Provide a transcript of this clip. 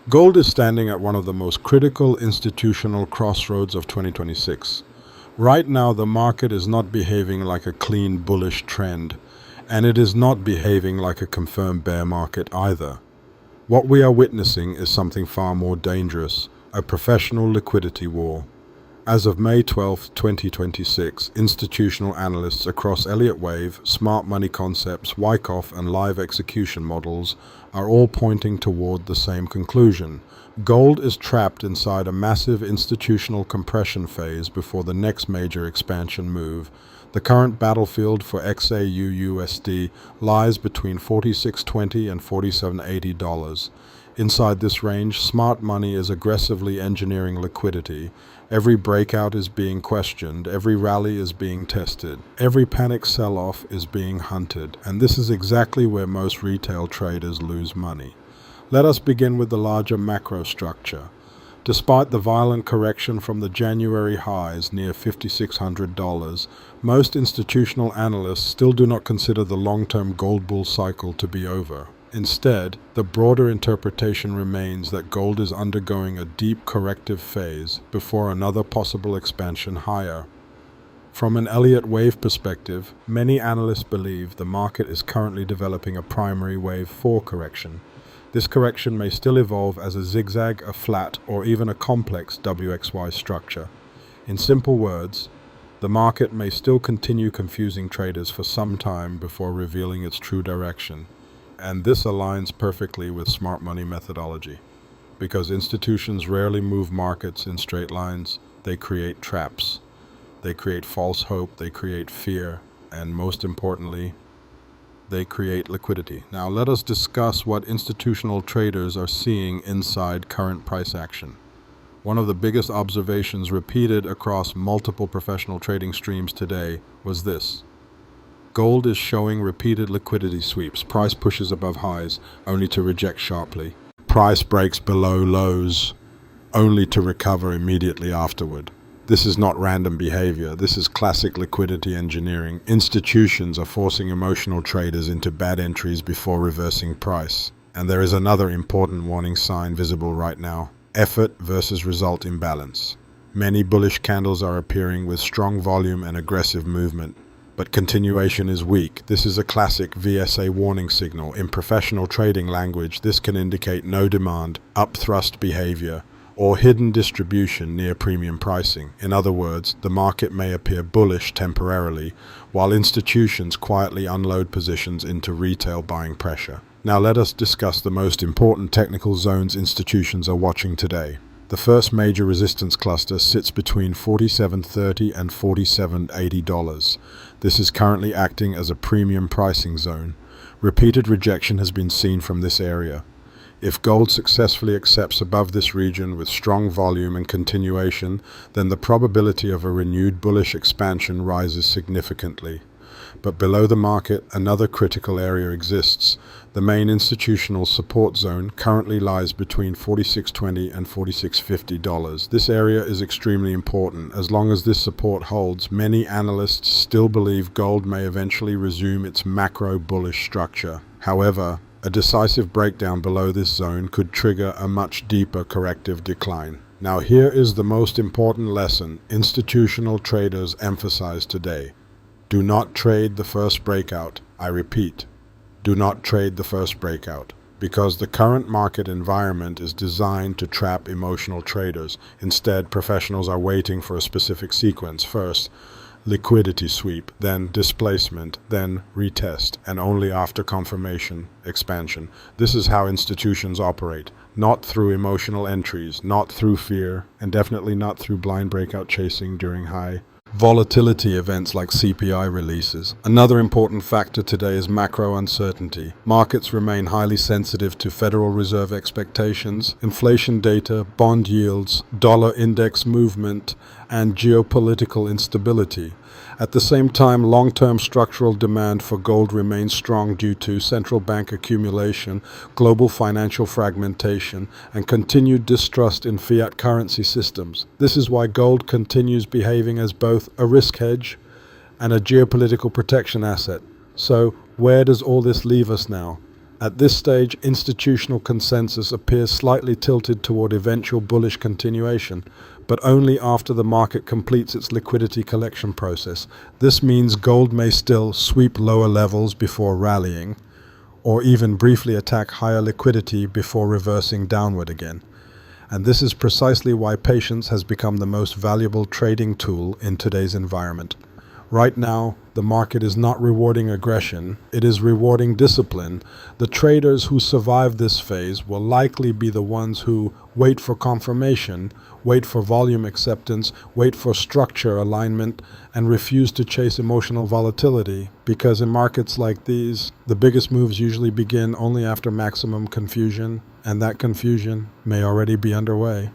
Gold is standing at one of the most critical institutional crossroads of 2026. Right now, the market is not behaving like a clean bullish trend, and it is not behaving like a confirmed bear market either. What we are witnessing is something far more dangerous, a professional liquidity war. As of May 12, 2026, institutional analysts across Elliott Wave, Smart Money Concepts, Wyckoff, and live execution models are all pointing toward the same conclusion. Gold is trapped inside a massive institutional compression phase before the next major expansion move. The current battlefield for XAUUSD lies between $46.20 and $47.80. Inside this range, smart money is aggressively engineering liquidity. Every breakout is being questioned, every rally is being tested, every panic sell-off is being hunted, and this is exactly where most retail traders lose money. Let us begin with the larger macro structure. Despite the violent correction from the January highs near $5,600, most institutional analysts still do not consider the long-term gold bull cycle to be over. Instead, the broader interpretation remains that gold is undergoing a deep corrective phase before another possible expansion higher. From an Elliott Wave perspective, many analysts believe the market is currently developing a primary wave 4 correction. This correction may still evolve as a zigzag, a flat, or even a complex WXY structure. In simple words, the market may still continue confusing traders for some time before revealing its true direction. And this aligns perfectly with smart money methodology. Because institutions rarely move markets in straight lines, they create traps. They create false hope, they create fear, and most importantly, they create liquidity. Now let us discuss what institutional traders are seeing inside current price action. One of the biggest observations repeated across multiple professional trading streams today was this. Gold is showing repeated liquidity sweeps. Price pushes above highs, only to reject sharply. Price breaks below lows, only to recover immediately afterward. This is not random behavior. This is classic liquidity engineering. Institutions are forcing emotional traders into bad entries before reversing price. And there is another important warning sign visible right now. Effort versus result imbalance. Many bullish candles are appearing with strong volume and aggressive movement. But continuation is weak. This is a classic VSA warning signal. In professional trading language, this can indicate no demand, upthrust behavior, or hidden distribution near premium pricing. In other words, the market may appear bullish temporarily, while institutions quietly unload positions into retail buying pressure. Now let us discuss the most important technical zones institutions are watching today. The first major resistance cluster sits between $47.30 and $47.80. This is currently acting as a premium pricing zone. Repeated rejection has been seen from this area. If gold successfully accepts above this region with strong volume and continuation, then the probability of a renewed bullish expansion rises significantly. But below the market, another critical area exists. The main institutional support zone currently lies between $46.20 and $46.50. This area is extremely important. As long as this support holds, many analysts still believe gold may eventually resume its macro bullish structure. However, a decisive breakdown below this zone could trigger a much deeper corrective decline. Now here is the most important lesson institutional traders emphasize today. Do not trade the first breakout. I repeat, do not trade the first breakout, because the current market environment is designed to trap emotional traders. Instead, professionals are waiting for a specific sequence. First, liquidity sweep, then displacement, then retest, and only after confirmation, expansion. This is how institutions operate, not through emotional entries, not through fear, and definitely not through blind breakout chasing during high volatility events like CPI releases. Another important factor today is macro uncertainty. Markets remain highly sensitive to Federal Reserve expectations, inflation data, bond yields, dollar index movement, and geopolitical instability. At the same time, long-term structural demand for gold remains strong due to central bank accumulation, global financial fragmentation, and continued distrust in fiat currency systems. This is why gold continues behaving as both a risk hedge and a geopolitical protection asset. So, where does all this leave us now? At this stage, institutional consensus appears slightly tilted toward eventual bullish continuation, but only after the market completes its liquidity collection process. This means gold may still sweep lower levels before rallying, or even briefly attack higher liquidity before reversing downward again. And this is precisely why patience has become the most valuable trading tool in today's environment. Right now, the market is not rewarding aggression, it is rewarding discipline. The traders who survive this phase will likely be the ones who wait for confirmation, wait for volume acceptance, wait for structure alignment, and refuse to chase emotional volatility, because in markets like these, the biggest moves usually begin only after maximum confusion, and that confusion may already be underway.